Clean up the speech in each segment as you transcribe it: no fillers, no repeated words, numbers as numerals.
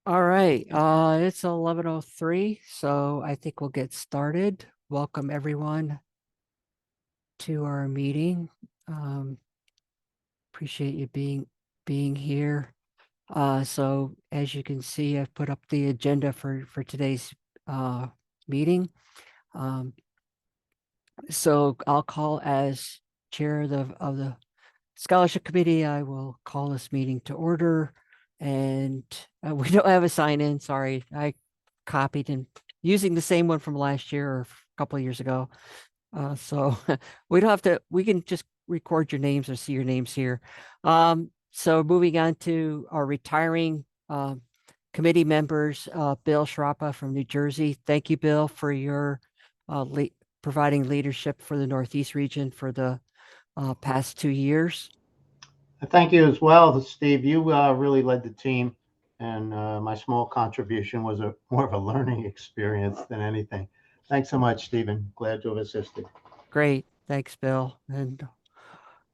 All right, it's 11:03, so I think we'll get started. Welcome everyone to our meeting. Um, Appreciate you being here. So as you can see, I've put up the agenda for today's meeting. Um, so I'll call as chair of the scholarship committee. I will call this meeting to order, and we don't have a sign in. Sorry, I copied and using the same one from last year or a couple of years ago. So we don't have to. We can just record your names or see your names here. So moving on to our retiring committee members, Bill Shrappa from New Jersey. Thank you, Bill, for your le providing leadership for the Northeast region for the past 2 years. Thank you as well, Steve. You really led the team, and my small contribution was more of a learning experience than anything. Thanks so much, Stephen. Glad to have assisted. Great. Thanks, Bill. And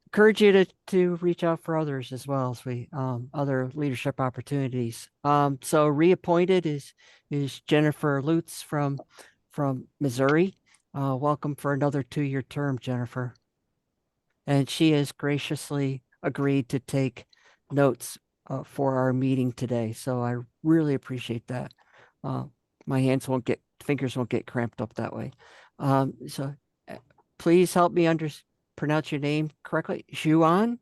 encourage you to reach out for others as well as we other leadership opportunities. So reappointed is Jennifer Lutz from Missouri. Welcome for another 2-year term, Jennifer. And she has graciously agreed to take notes for our meeting today. So I really appreciate that. My fingers won't get cramped up that way. So please help me pronounce your name correctly. Xuan?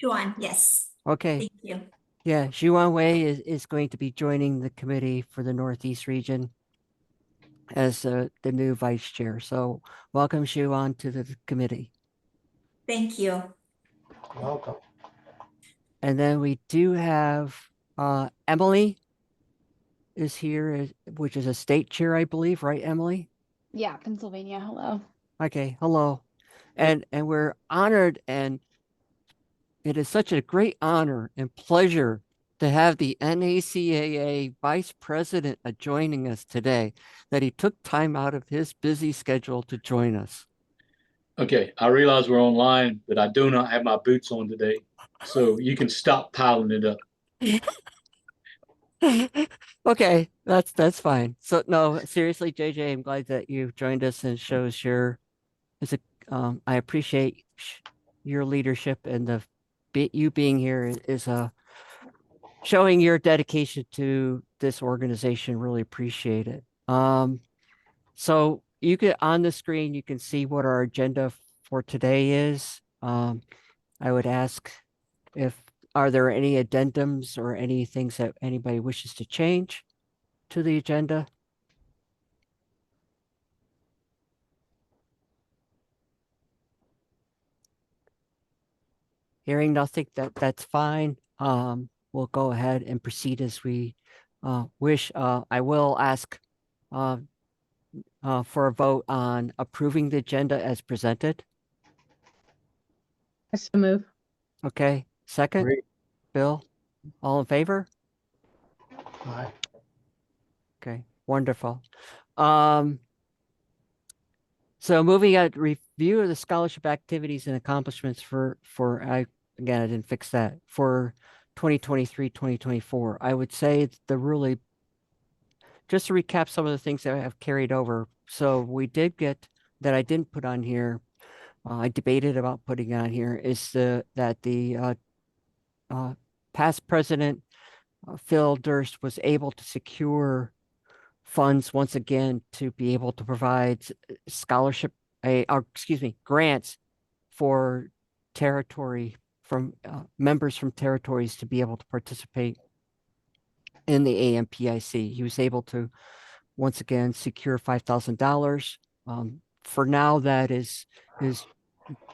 Juan, yes. Okay. Thank you. Yeah, Xuan Wei is going to be joining the committee for the Northeast region as the new vice chair. So welcome, Xuan, to the committee. Thank you. Welcome. And then we do have Emily is here, which is a state chair, I believe, right, Emily? Yeah, Pennsylvania. Hello. Okay, hello. And we're honored, and it is such a great honor and pleasure to have the NACAA vice president joining us today, that he took time out of his busy schedule to join us. Okay, I realize we're online, but I do not have my boots on today. So you can stop piling it up. Okay, that's fine. So no, seriously, JJ, I'm glad that you've joined us and shows I appreciate your leadership, and you being here is showing your dedication to this organization. Really appreciate it. So you can, on the screen, you can see what our agenda for today is. I would ask are there any addendums or any things that anybody wishes to change to the agenda? Hearing nothing, that's fine. We'll go ahead and proceed as we wish. I will ask for a vote on approving the agenda as presented. I so move. Okay, second, Great. Bill, all in favor? Aye. Okay, wonderful. So moving at review of the scholarship activities and accomplishments I didn't fix that, for 2023, 2024. I would say just to recap some of the things that have carried over. So we did get, that I didn't put on here, I debated about putting on here, is that the past president, Phil Durst, was able to secure funds once again to be able to provide grants for members from territories to be able to participate in the AMPIC. He was able to once again secure $5,000. For now, that is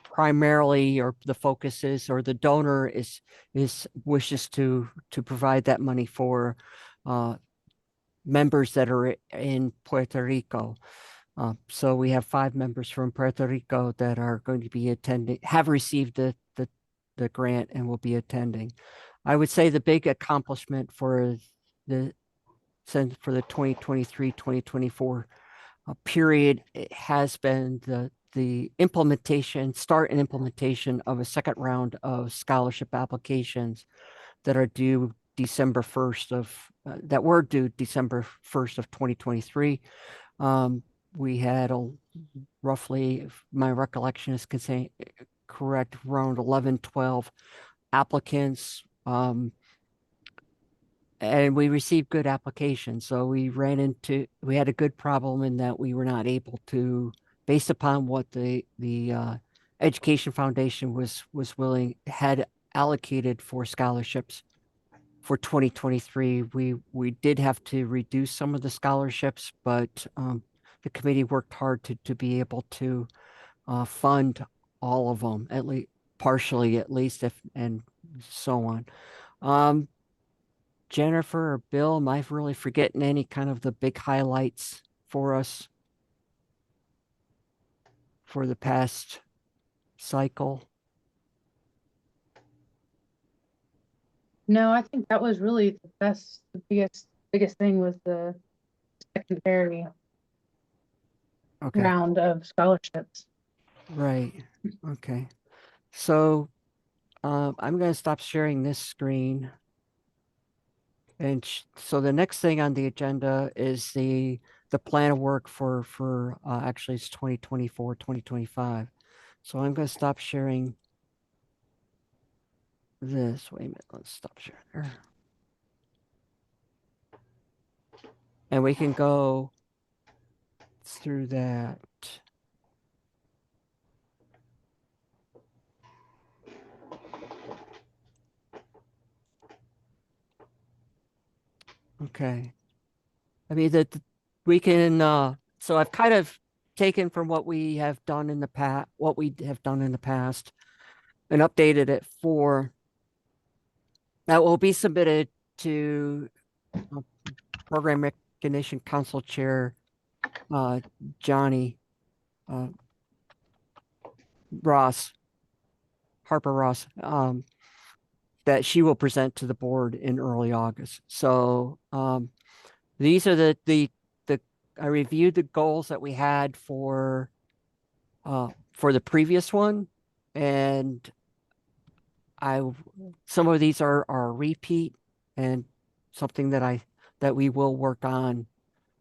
primarily, or the focus is, or the donor wishes to provide that money for members that are in Puerto Rico. So we have 5 members from Puerto Rico that are going to be attending, have received the grant and will be attending. I would say the big accomplishment for the 2023-2024 period has been the start and implementation of a second round of scholarship applications that are due December 1st that were due December 1st of 2023. We had roughly, if my recollection is correct, around 11, 12 applicants. And we received good applications. So we had a good problem in that we were not able to, based upon what the Education Foundation had allocated for scholarships for 2023. We did have to reduce some of the scholarships, but the committee worked hard to be able to fund all of them, at least partially, at least, and so on. Jennifer or Bill, am I really forgetting any kind of the big highlights for us for the past cycle? No, I think that was really the biggest thing was the secondary Okay, round of scholarships. right. Okay. So I'm going to stop sharing this screen. And so the next thing on the agenda is the plan of work for actually it's 2024, 2025. So I'm going to stop sharing this. Wait a minute, let's stop sharing there. And we can go through that. Okay. I mean that we can so I've kind of taken from what we have done in the past, and updated it for that will be submitted to Program Recognition Council Chair Johnny Harper Ross, that she will present to the board in early August. So these are the I reviewed the goals that we had for the previous one, and some of these are a repeat and something that we will work on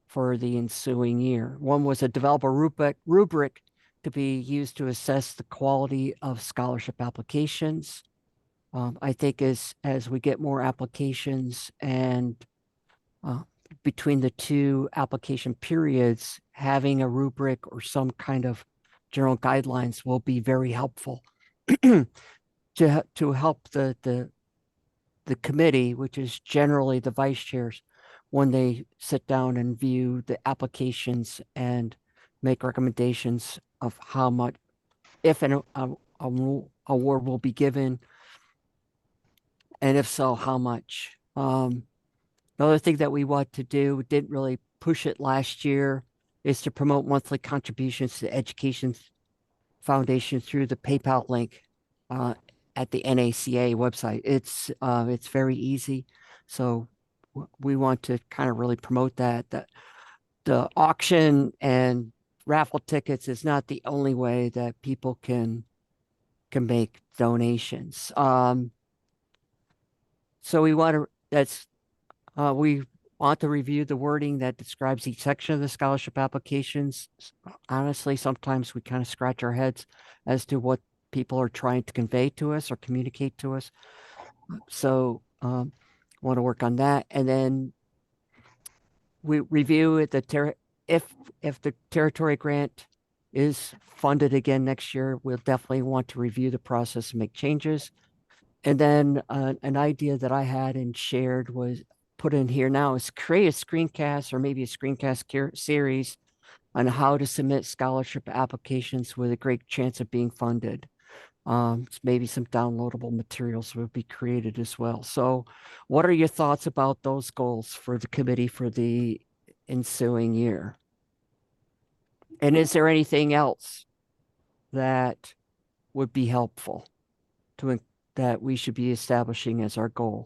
for the ensuing year. One was to develop a rubric to be used to assess the quality of scholarship applications. I think as we get more applications and between the two application periods, having a rubric or some kind of general guidelines will be very helpful to help the committee, which is generally the vice chairs, when they sit down and view the applications and make recommendations of how much, if an award will be given, and if so, how much. The other thing that we want to do, we didn't really push it last year, is to promote monthly contributions to the Education Foundation through the PayPal link at the NACA website. It's very easy. So we want to kind of really promote that the auction and raffle tickets is not the only way that people can make donations. So we want to review the wording that describes each section of the scholarship applications. Honestly, sometimes we kind of scratch our heads as to what people are trying to convey to us or communicate to us. So want to work on that. And then we review it, if the territory grant is funded again next year, we'll definitely want to review the process and make changes. And then an idea that I had and shared was put in here now is create a screencast or maybe a screencast series on how to submit scholarship applications with a great chance of being funded. Maybe some downloadable materials will be created as well. So what are your thoughts about those goals for the committee for the ensuing year? And is there anything else that would be helpful that we should be establishing as our goal?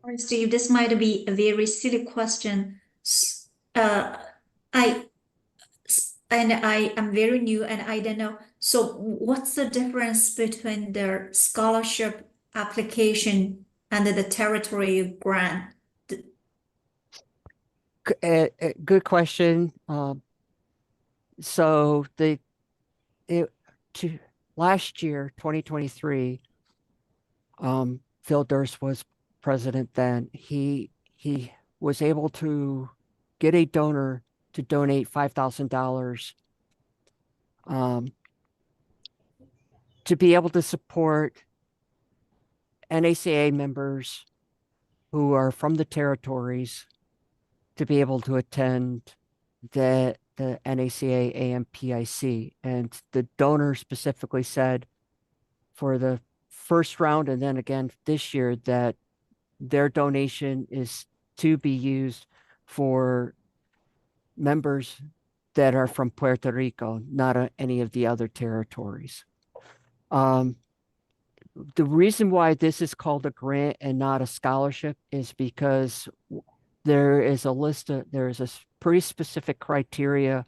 Or Steve, this might be a very silly question. I and I am very new and I don't know. So what's the difference between the scholarship application and the territory grant? Good question. So last year, 2023, Phil Durst was president then. He was able to get a donor to donate $5,000 to be able to support NACA members who are from the territories to be able to attend the NACA AMPIC. And the donor specifically said for the first round and then again this year that their donation is to be used for members that are from Puerto Rico, not any of the other territories. The reason why this is called a grant and not a scholarship is because there is a pretty specific criteria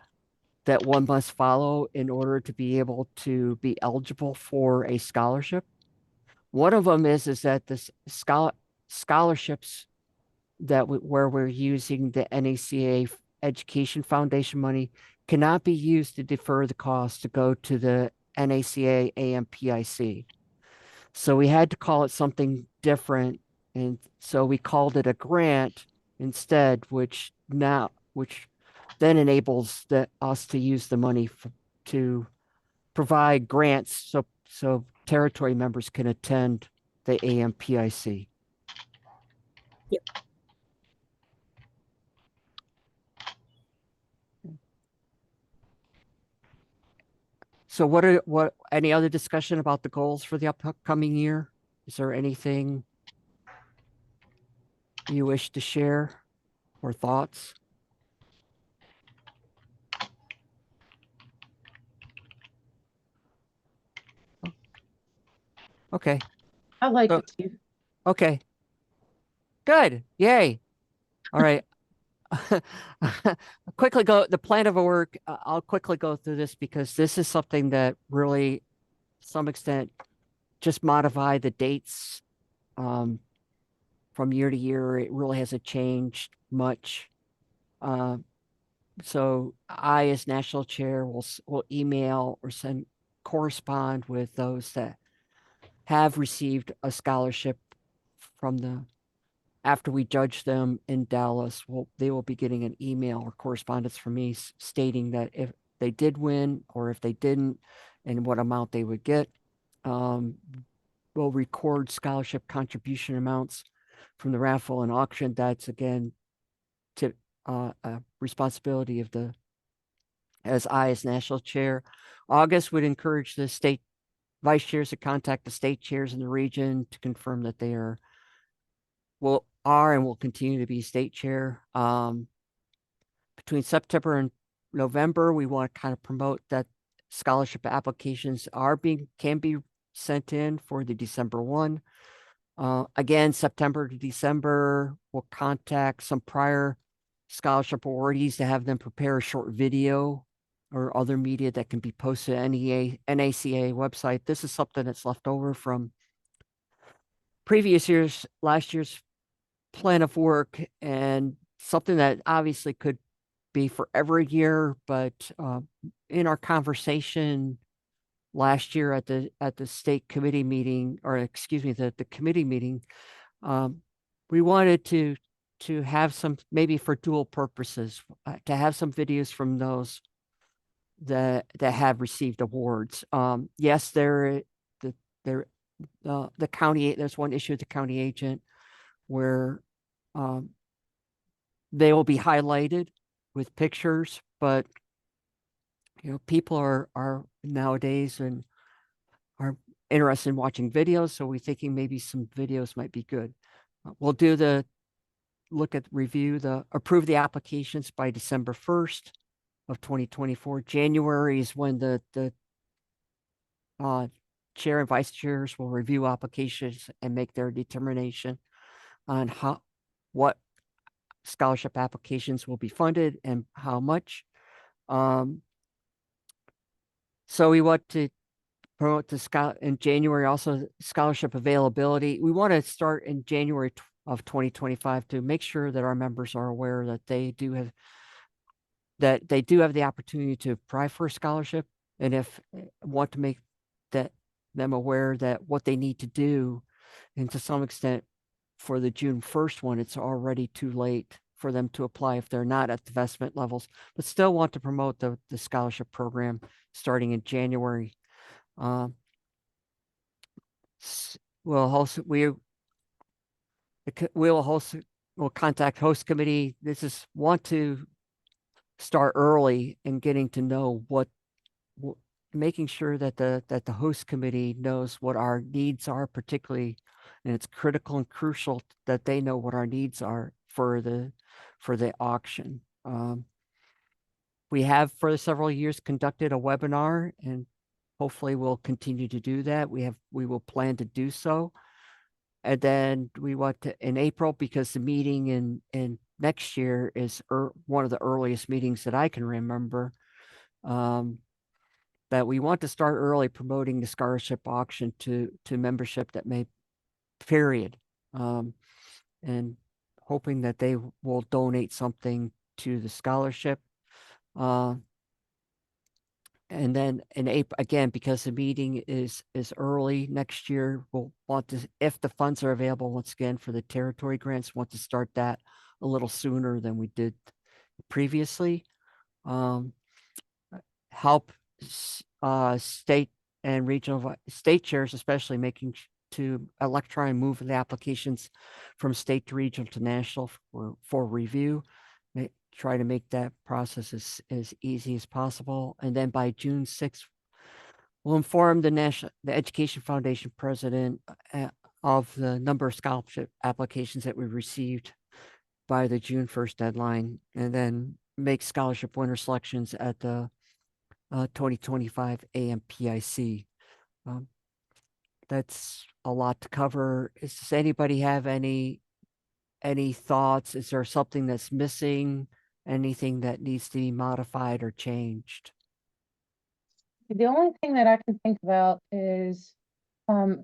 that one must follow in order to be able to be eligible for a scholarship. One of them is that the scholarships where we're using the NACA Education Foundation money cannot be used to defer the cost to go to the NACA AMPIC. So we had to call it something different. And so we called it a grant instead, which then enables us to use the money to provide grants so territory members can attend the AMPIC. Yep. So any other discussion about the goals for the upcoming year? Is there anything you wish to share or thoughts? Okay. I like So- it, Steve. Okay. Good. Yay. All right. Quickly go the plan of work. I'll quickly go through this because this is something that really, to some extent, just modify the dates from year to year. It really hasn't changed much. So I, as national chair, will email or correspond with those that have received a scholarship after we judge them in Dallas. They will be getting an email or correspondence from me stating that if they did win or if they didn't and what amount they would get. We'll record scholarship contribution amounts from the raffle and auction. That's again a responsibility of as national chair. August would encourage the state vice chairs to contact the state chairs in the region to confirm that they are and will continue to be state chair. Between September and November, we want to kind of promote that scholarship applications can be sent in for the December 1. Again, September to December, we'll contact some prior scholarship awardees to have them prepare a short video or other media that can be posted on the NACA website. This is something that's left over from last year's plan of work, and something that obviously could be for every year, but in our conversation last year at the state committee meeting, or excuse me, the committee meeting, we wanted to have some, maybe for dual purposes, to have some videos from those that have received awards. Yes, the county, there's one issue with the county agent where they will be highlighted with pictures, but people are nowadays and are interested in watching videos, so we're thinking maybe some videos might be good. We'll approve the applications by December 1st of 2024. January is when the chair and vice chairs will review applications and make their determination on what scholarship applications will be funded and how much. So we want to promote the in January, also scholarship availability. We want to start in January of 2025 to make sure that our members are aware that they do have the opportunity to apply for a scholarship. And if want to make them aware that what they need to do, and to some extent for the June 1st one, it's already too late for them to apply if they're not at the investment levels, but still want to promote the scholarship program starting in January. We'll host, we'll contact host committee. This is want to start early in getting to know making sure that the host committee knows what our needs are, particularly, and it's critical and crucial that they know what our needs are for the auction. We have for several years conducted a webinar, and hopefully we'll continue to do that. We will plan to do so. And then we want to in April, because the meeting in next year is one of the earliest meetings that I can remember. That we want to start early promoting the scholarship auction to membership that may, period. And hoping that they will donate something to the scholarship. And then in April, again, because the meeting is early next year, we'll want to, if the funds are available, once again, for the territory grants, want to start that a little sooner than we did previously. Help state and regional state chairs, especially making to electronic move the applications from state to regional to national for review. Try to make that process as easy as possible. And then by June 6th, we'll inform the Education Foundation president of the number of scholarship applications that we received by the June 1st deadline, and then make scholarship winner selections at the 2025 AMPIC. That's a lot to cover. Does anybody have any thoughts? Is there something that's missing? Anything that needs to be modified or changed? The only thing that I can think about is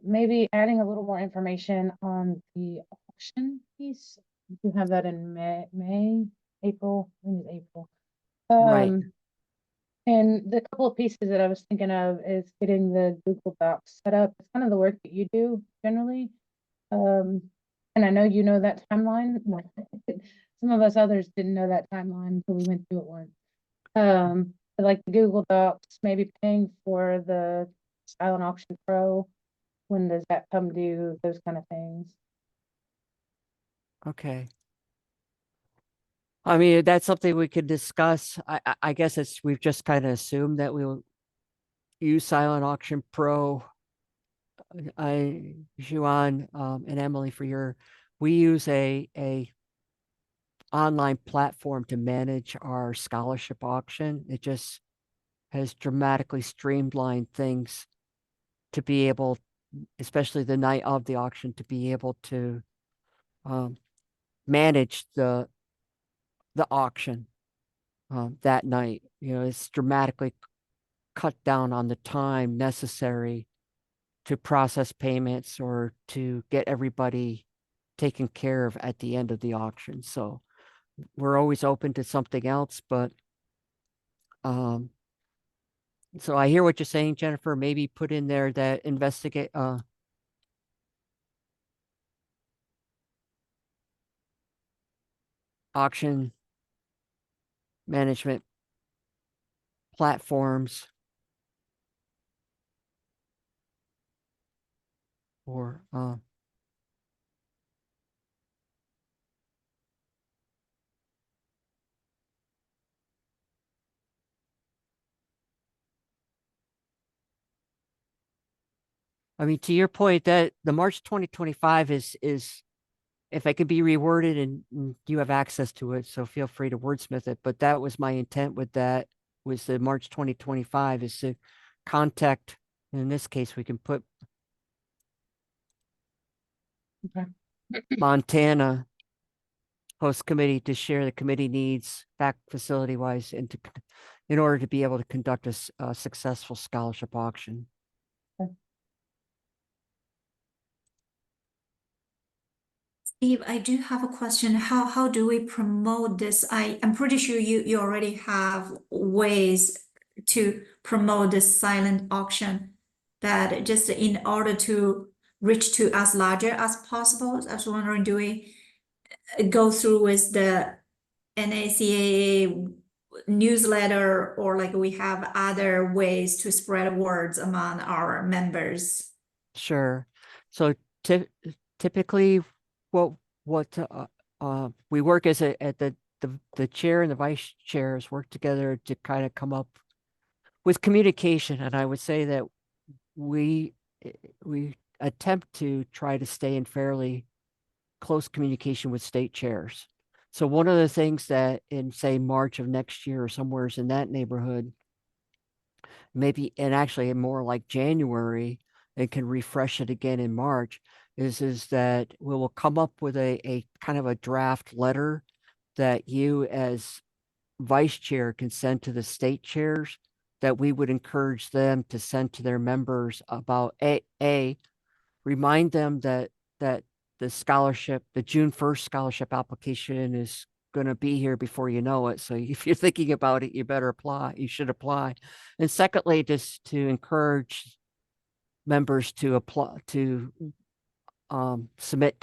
maybe adding a little more information on the auction piece. You have that in April, I think it's April. Right. And the couple of pieces that I was thinking of is getting the Google Docs set up. It's kind of the work that you do generally. And I know you know that timeline. Some of us others didn't know that timeline until we went through it once. But like the Google Docs, maybe paying for the Silent Auction Pro. When does that come due? Those kind of things. Okay. I mean, that's something we could discuss. I guess we've just kind of assumed that we'll use Silent Auction Pro. Juan, and Emily, we use a online platform to manage our scholarship auction. It just has dramatically streamlined things to be able, especially the night of the auction, to be able to manage the auction that night. You know, it's dramatically cut down on the time necessary to process payments or to get everybody taken care of at the end of the auction. So we're always open to something else, but so I hear what you're saying, Jennifer. Maybe put in there that investigate auction management platforms or I mean, to your point, that the March 2025 is if it could be reworded and you have access to it, so feel free to wordsmith it. But that was my intent with that, was the March 2025 is to contact, in this case, we can put Okay. Montana host committee to share the committee needs back facility wise and to in order to be able to conduct a successful scholarship auction. Steve, I do have a question. How do we promote this? I'm pretty sure you already have ways to promote this silent auction, but just in order to reach to as larger as possible, I was wondering, do we go through with the NACAA newsletter, or like we have other ways to spread words among our members? Sure. So typically, what we work as at the chair and the vice chairs work together to kind of come up with communication, and I would say that we attempt to try to stay in fairly close communication with state chairs. So one of the things that in, say, March of next year or somewheres in that neighborhood, maybe, and actually more like January, and can refresh it again in March, is that we will come up with a kind of a draft letter that you as vice chair can send to the state chairs, that we would encourage them to send to their members about remind them that the scholarship, the June 1st scholarship application is going to be here before you know it. So if you're thinking about it, you better apply. You should apply. And secondly, just to encourage members to apply, to submit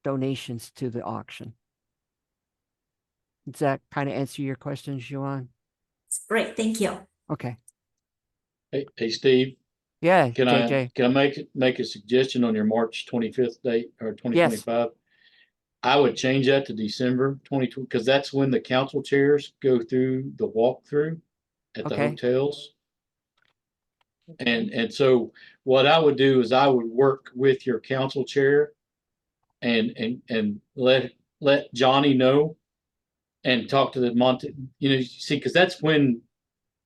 donations to the auction. Does that kind of answer your question, Juan? Great, thank you. Okay. Hey, Steve, Yeah, can JJ. I make a suggestion on your March 25th date or 2025? I would change that to December 2020, because that's when the council chairs go through the walkthrough at the Okay. hotels. And so what I would do is I would work with your council chair and let Johnny know, and talk to the see, because that's when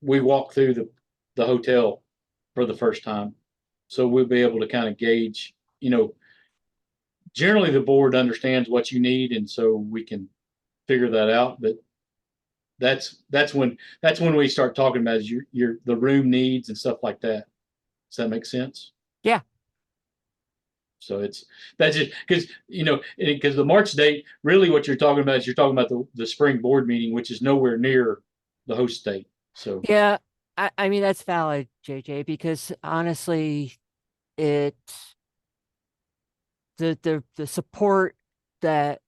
we walk through the hotel for the first time. So we'll be able to kind of gauge, generally the board understands what you need, and so we can figure that out. But that's when we start talking about the room needs and stuff like that. Does that make sense? Yeah. So that's just because the March date, really what you're talking about is you're talking about the spring board meeting, which is nowhere near the host state. So Yeah, I mean, that's valid, JJ, because honestly, the support that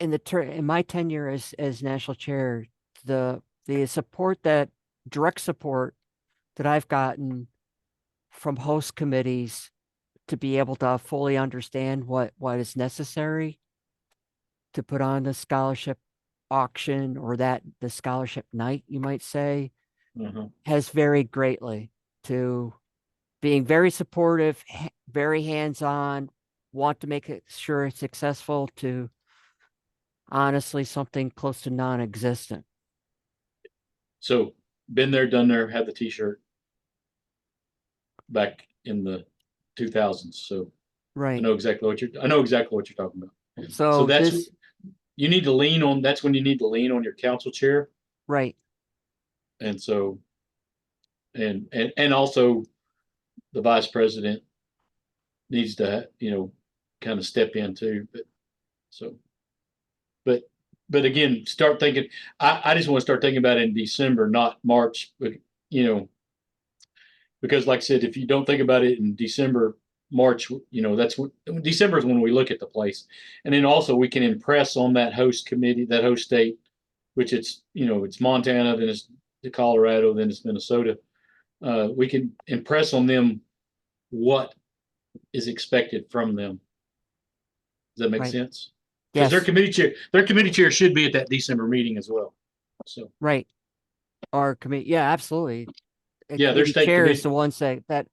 in my tenure as national chair, the support, that direct support that I've gotten from host committees to be able to fully understand what is necessary to put on the scholarship auction, or the scholarship night, you might say, has varied greatly, to being very supportive, very hands-on, want to make it sure it's successful, to honestly something close to non-existent. So been there, done there, had the t-shirt back in the 2000s. So I Right. know exactly what you're talking about. So that's this, you need to lean on. That's when you need to lean on your council chair. right. And so, and also the vice president needs to, kind of step in too. But again, start thinking, I just want to start thinking about it in December, not March, but, because like I said, if you don't think about it in December, March, that's what December is when we look at the place. And then also we can impress on that host committee, that host state, which it's Montana, then it's Colorado, then it's Minnesota. We can impress on them what is expected from them. Does that make Right. sense? Yes. Because their committee chair should be at that December meeting as well. So Right. Our committee, yeah, absolutely. Yeah, their Committee state chair is committee. the one say that,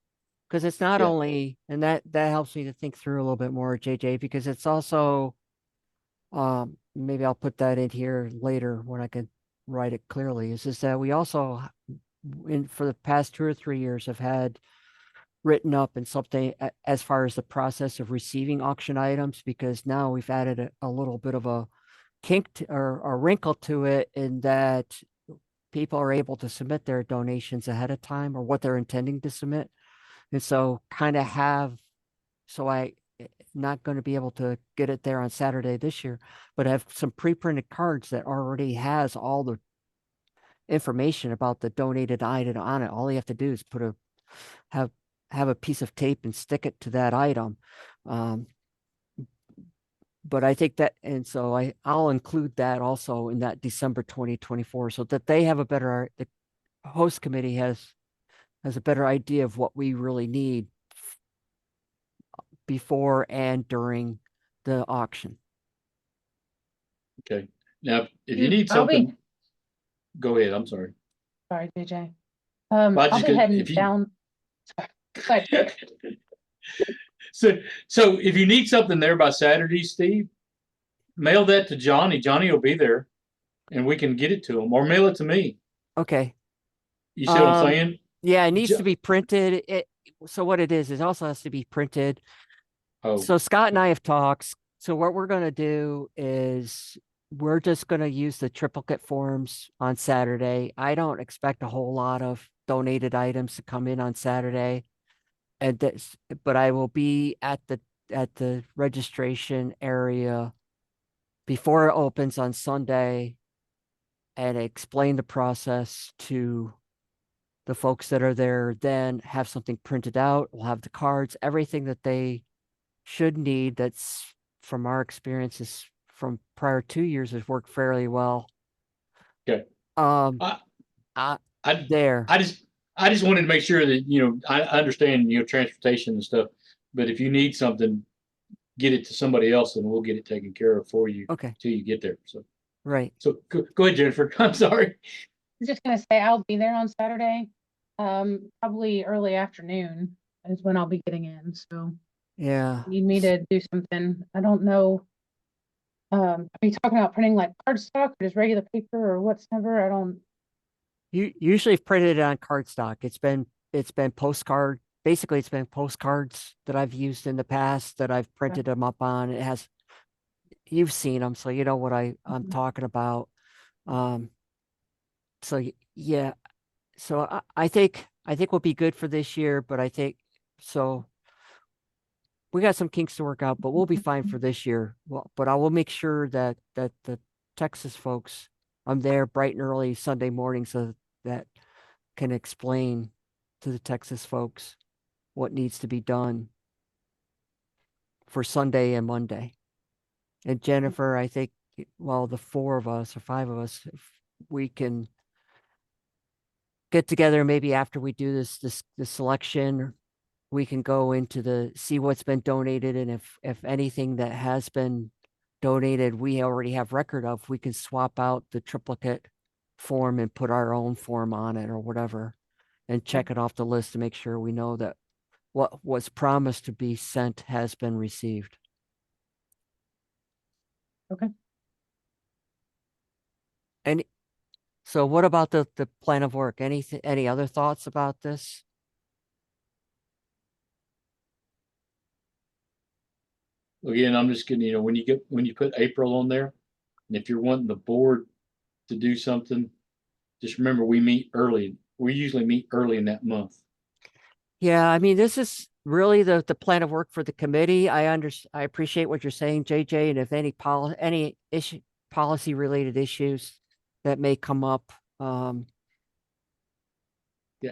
because it's not Yeah. only, and that helps me to think through a little bit more, JJ, because it's also, maybe I'll put that in here later when I can write it clearly, is that we also, for the past 2 or 3 years, have had written up in something as far as the process of receiving auction items, because now we've added a little bit of a kink or a wrinkle to it, in that people are able to submit their donations ahead of time or what they're intending to submit. And so kind of not going to be able to get it there on Saturday this year, but have some pre-printed cards that already has all the information about the donated item on it. All you have to do is have a piece of tape and stick it to that item. But I think that, and so I'll include that also in that December 2024, so that they have the host committee has a better idea of what we really need before and during the auction. Okay. Now, if you Steve, need I'll be- something, go ahead. I'm sorry. Sorry, JJ. Well, I I'll just be could- heading if you- down. Sorry. Go ahead. So if you need something there by Saturday, Steve, mail that to Johnny. Johnny will be there and we can get it to him, or mail it to me. Okay. You see what I'm Um, saying? Yeah, it needs Jo- to be printed. So what it is also has to be printed. Oh, So Scott and I have talks. So what we're going to do is we're just going to use the triplicate forms on Saturday. I don't expect a whole lot of donated items to come in on Saturday. But I will be at the registration area before it opens on Sunday and explain the process to the folks that are there, then have something printed out. We'll have the cards, everything that they should need. That's from our experiences from prior 2 years has worked fairly well. Okay. I I there. I just wanted to make sure that, I understand, transportation and stuff, but if you need something, get it to somebody else and we'll get it taken care of for you Okay, till you get there. So right. go ahead, Jennifer. I'm sorry. I was just gonna say I'll be there on Saturday. Probably early afternoon is when I'll be getting in. So Yeah. need me to do something. I don't know. Are you talking about printing like cardstock or just regular paper or whatsoever? I don't. You usually printed it on cardstock. It's been postcard. Basically, it's been postcards that I've used in the past that I've printed them up on. You've seen them, so you know what I'm Mhm. talking about. So yeah, so I think we'll be good for this year, but I think so. We got some kinks to work out, but we'll be fine for this year. Well, but I will make sure that the Texas folks, I'm there bright and early Sunday morning so that can explain to the Texas folks what needs to be done for Sunday and Monday. And Jennifer, I think, well, the 4 of us or 5 of us, if we can get together maybe after we do this selection, we can go into see what's been donated, and if anything that has been donated we already have record of, we can swap out the triplicate form and put our own form on it or whatever, and check it off the list to make sure we know that what was promised to be sent has been received. Okay. And so what about the plan of work? Any other thoughts about this? Again, I'm just kidding, when you put April on there, and if you're wanting the board to do something, just remember we meet early. We usually meet early in that month. Yeah, I mean, this is really the plan of work for the committee. I appreciate what you're saying, JJ, and if any policy related issues that may come up, Yeah,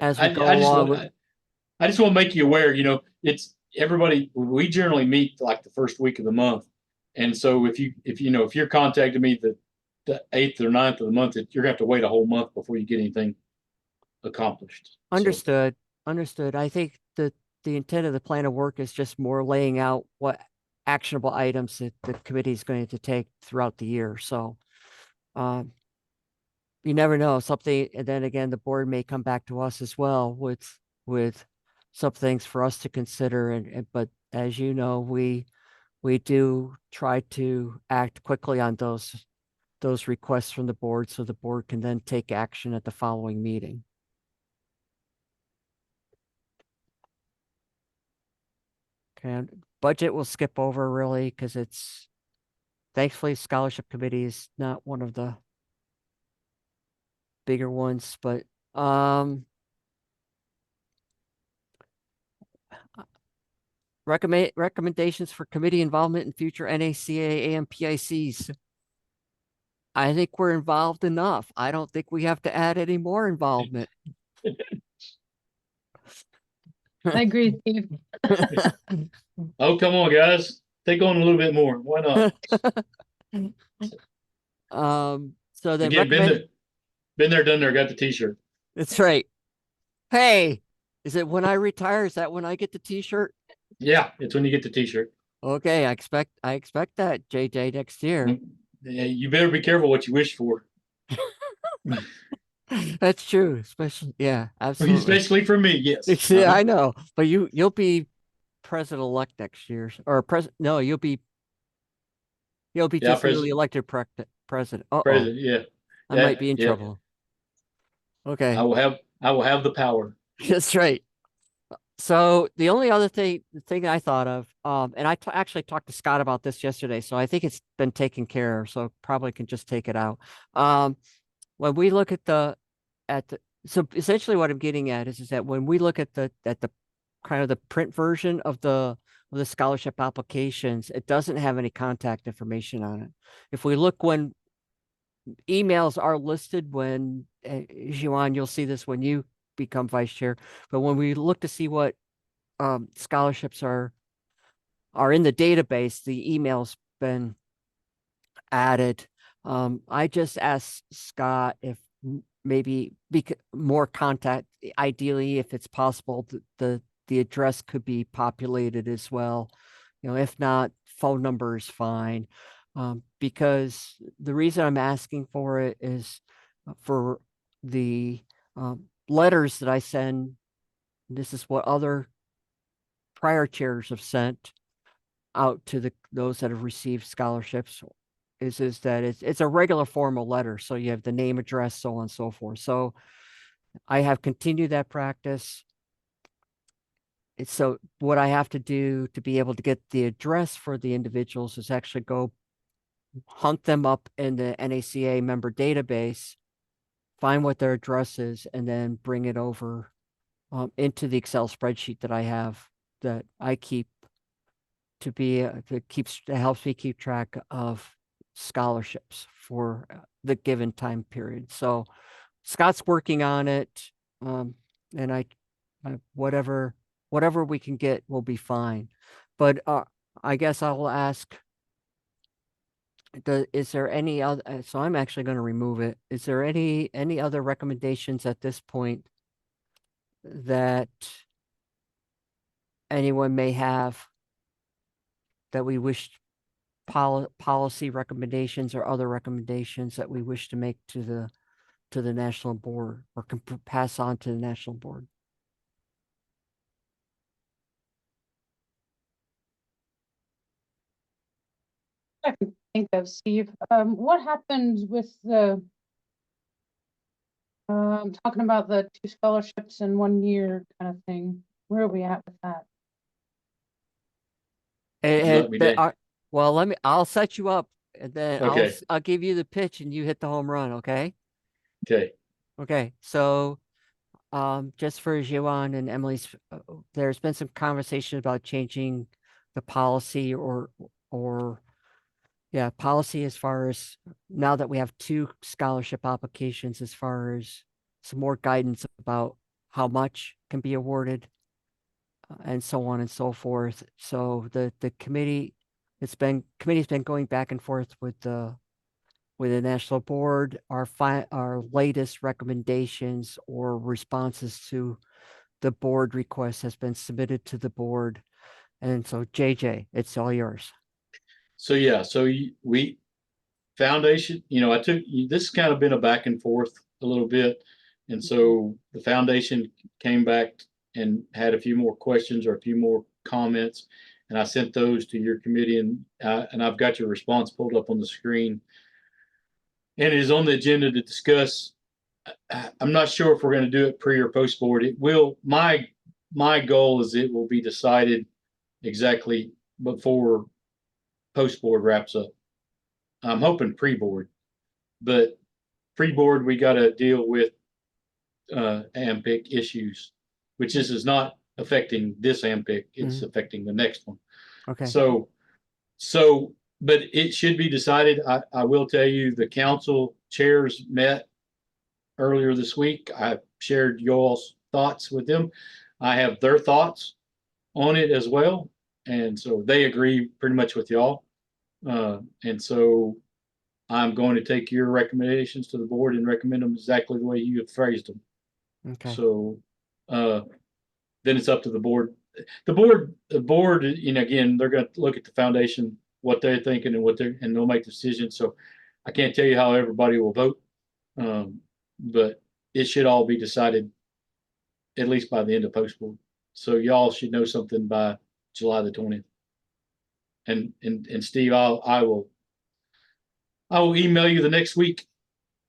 as we go along. I just want to make you aware, it's everybody, we generally meet like the first week of the month. And so if you're contacting me the 8th or 9th of the month, you're gonna have to wait a whole month before you get anything accomplished. So, Understood. I think the intent of the plan of work is just more laying out what actionable items that the committee is going to take throughout the year. So, you never know, something, and then again, the board may come back to us as well with some things for us to consider. But as you know, we do try to act quickly on those requests from the board, so the board can then take action at the following meeting. Okay, and budget we'll skip over really, because it's thankfully scholarship committee is not one of the bigger ones, but recommendations for committee involvement in future NACA AMPICs. I think we're involved enough. I don't think we have to add any more involvement. I agree, Steve. Oh, come on, guys. Take on a little bit more. Why not? So then Again, been there, done there, got the t-shirt. That's right. Hey, is it when I retire? Is that when I get the t-shirt? Yeah, it's when you get the t-shirt. Okay, I expect that, JJ, next year. Yeah, you better be careful what you wish for. That's true, especially absolutely. Especially for me, yes. Yeah, I know. But you'll be president-elect next year. Or no, you'll be just newly elected president. President, yeah. I might be in trouble. Okay. I will have the power. That's right. So the only other thing I thought of, and I actually talked to Scott about this yesterday, so I think it's been taken care of, so probably can just take it out. When we look at so essentially what I'm getting at is that when we look at the kind of the print version of the scholarship applications, it doesn't have any contact information on it. If we look when emails are listed, when Juan, you'll see this when you become vice chair, but when we look to see what scholarships are in the database, the email's been added. I just asked Scott if maybe more contact, ideally, if it's possible, the address could be populated as well. If not, phone number is fine. Because the reason I'm asking for it is for the letters that I send. This is what other prior chairs have sent out to those that have received scholarships. Is that it's a regular formal letter, so you have the name, address, so on and so forth. So I have continued that practice. So what I have to do to be able to get the address for the individuals is actually go hunt them up in the NACA member database, find what their address is, and then bring it over into the Excel spreadsheet that I have, that I keep that helps me keep track of scholarships for the given time period. So Scott's working on it, and I whatever we can get will be fine. But I guess I will ask, is there any other, so I'm actually going to remove it. Is there any other recommendations at this point that anyone may have that we wish, policy recommendations or other recommendations that we wish to make to the national board, or can pass on to the national board? I can think of, Steve. What happened with the talking about the 2 scholarships in 1 year kind of thing? Where are we at with that? Well, I'll set you up, and then Okay. I'll give you the pitch and you hit the home run. Okay. Okay. So, just for Juan and Emily's, there's been some conversation about changing the policy policy as far as, now that we have 2 scholarship applications, as far as some more guidance about how much can be awarded, and so on and so forth. So the committee's been going back and forth with the national board. Our latest recommendations or responses to the board request has been submitted to the board. And so JJ, it's all yours. So yeah, we foundation, I took, this has kind of been a back and forth a little bit. And so the foundation came back and had a few more questions or a few more comments, and I sent those to your committee, and I've got your response pulled up on the screen, and it is on the agenda to discuss. I'm not sure if we're going to do it pre or post board. It will, my goal is it will be decided exactly before post board wraps up. I'm hoping pre board, but pre-board, we got to deal with AMPIC issues, which is not affecting this AMPIC, it's affecting the next one. Okay. So, but it should be decided. I will tell you, the council chairs met earlier this week. I shared y'all's thoughts with them. I have their thoughts on it as well. And so they agree pretty much with y'all. And so I'm going to take your recommendations to the board and recommend them exactly the way you have phrased them. Okay. So then it's up to the board. The board, again, they're going to look at the foundation, what they're thinking and they'll make decisions. So I can't tell you how everybody will vote. But it should all be decided at least by the end of post board. So y'all should know something by July the 20th. And Steve, I will email you the next week,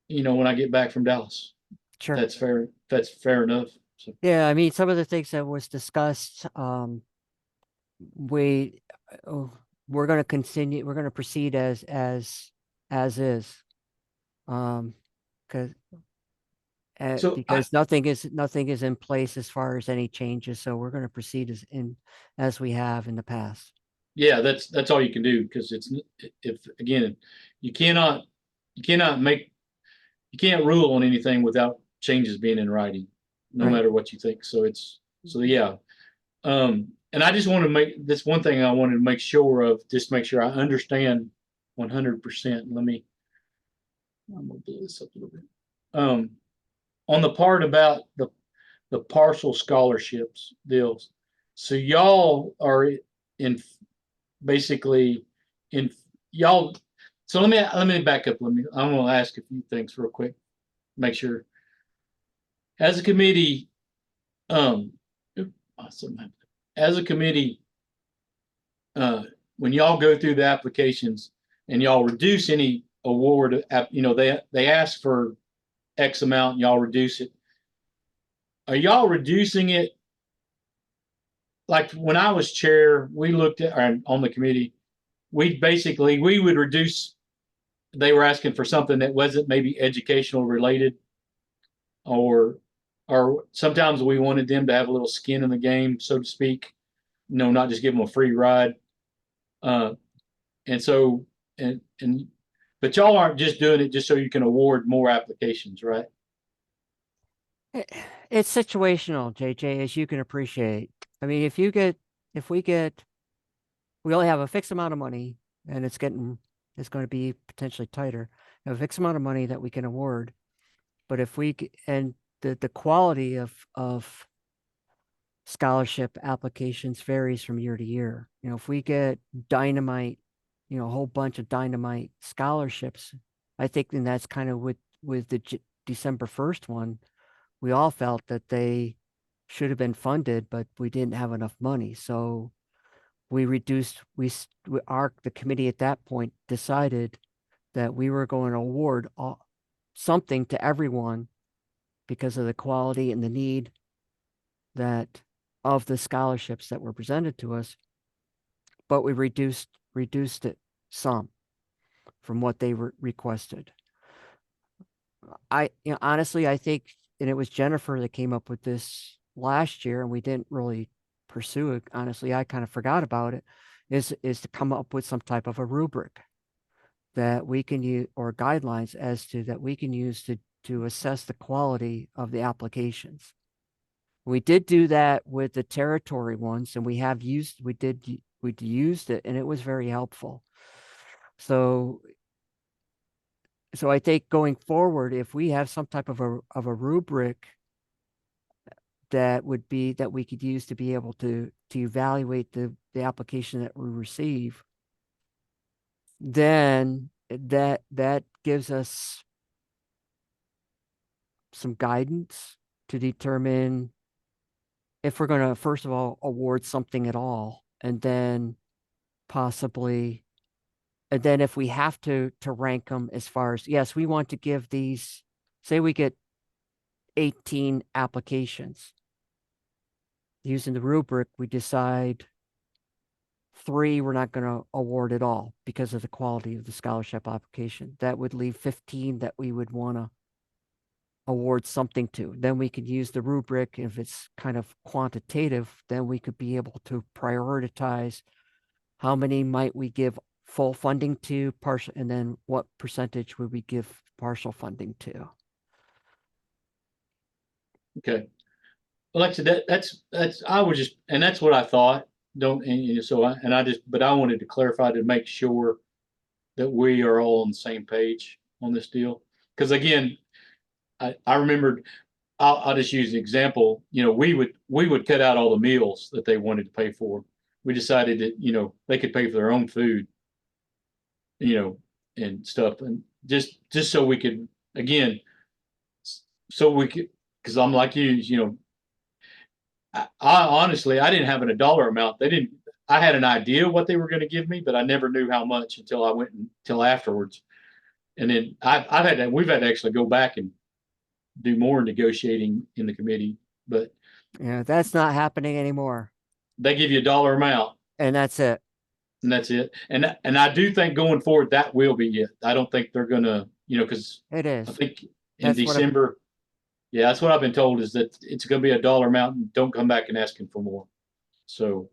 when I get back from Dallas. Sure. That's fair. That's fair enough. So, Yeah, I mean, some of the things that was discussed, we're going to continue, we're going to proceed as is. Because So because nothing is in place as far as any changes, so we're going to proceed as we have in the past. yeah, that's all you can do, because you can't rule on anything without changes being in writing, no Right. matter what you think. So yeah. And I just want to make this one thing I wanted to make sure of, just make sure I understand 100%. I'm gonna blow this up a little bit. On the part about the partial scholarships deals. So y'all are basically in y'all. So let me back up. I'm going to ask a few things real quick. Make sure. As a committee, as a committee, when y'all go through the applications and y'all reduce any award, they ask for X amount and y'all reduce it. Are y'all reducing it? Like when I was chair, we looked at on the committee, we would reduce. They were asking for something that wasn't maybe educational related, or sometimes we wanted them to have a little skin in the game, so to speak. Not just give them a free ride. But y'all aren't just doing it just so you can award more applications, right? It's situational, JJ, as you can appreciate. I mean, we only have a fixed amount of money, and it's going to be potentially tighter. We have a fixed amount of money that we can award, but the quality of scholarship applications varies from year to year. If we get dynamite, a whole bunch of dynamite scholarships, I think then that's kind of with the December 1st one, we all felt that they should have been funded, but we didn't have enough money. So we reduced, the committee at that point decided that we were going to award something to everyone because of the quality and the need of the scholarships that were presented to us, but we reduced it some from what they requested. Honestly, I think, and it was Jennifer that came up with this last year, and we didn't really pursue it. Honestly, I kind of forgot about it, is to come up with some type of a rubric that we can use, or guidelines that we can use to assess the quality of the applications. We did do that with the territory ones, and we used it, and it was very helpful. So I think going forward, if we have some type of a rubric that we could use to be able to evaluate the application that we receive, then that gives us some guidance to determine if we're going to, first of all, award something at all, and then if we have to rank them as far as, yes, we want to give these, say we get 18 applications. Using the rubric, we decide 3 we're not going to award at all because of the quality of the scholarship application. That would leave 15 that we would want to award something to. Then we could use the rubric. If it's kind of quantitative, then we could be able to prioritize how many might we give full funding to, partial, and then what percentage would we give partial funding to? Okay. Well, like I said, that's, I was just, and that's what I thought. Don't, and you know, so I, and I just, but I wanted to clarify to make sure that we are all on the same page on this deal. Because again, I remembered, I'll just use an example. You know, we would cut out all the meals that they wanted to pay for. We decided that, you know, they could pay for their own food, you know, and stuff. And just so we could, again, so we could, because I'm like you know, I honestly, I didn't have a dollar amount. They didn't, I had an idea what they were going to give me, but I never knew how much until I went until afterwards. And then we've had to actually go back and do more negotiating in the committee, but Yeah, that's not happening anymore. they give you a dollar amount And that's it. and that's it. And I do think going forward, that will be it. I don't think they're gonna, you know, because It I is. think in That's what December, yeah, that's what I've been told is that it's gonna be a dollar amount and don't come back and asking for more. So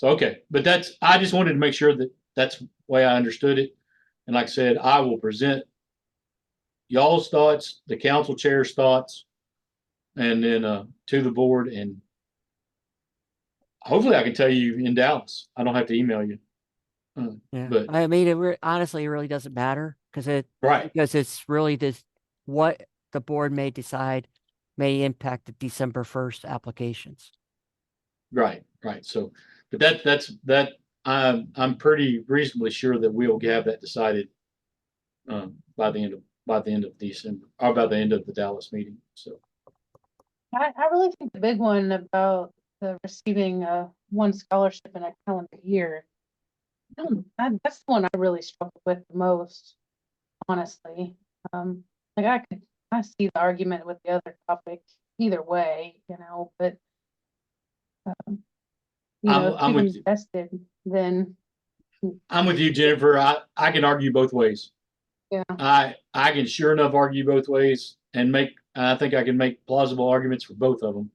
okay, but I just wanted to make sure that that's the way I understood it. And like I said, I will present y'all's thoughts, the council chair's thoughts, and then to the board, and hopefully I can tell you in Dallas. I don't have to email you. Yeah, But I mean, honestly, it really doesn't matter because right, it's really this, what the board may decide may impact the December 1st applications. right. So, but that I'm pretty reasonably sure that we'll have that decided by the end of December, or by the end of the Dallas meeting. So I really think the big one about the receiving one scholarship in a calendar year, that's the one I really struggle with the most, honestly. Like I see the argument with the other topic either way, you know, but you know, if I'm you've with you. invested, then I'm with you, Jennifer. I can argue both ways. yeah. I can sure enough argue both ways and I think I can make plausible arguments for both of them.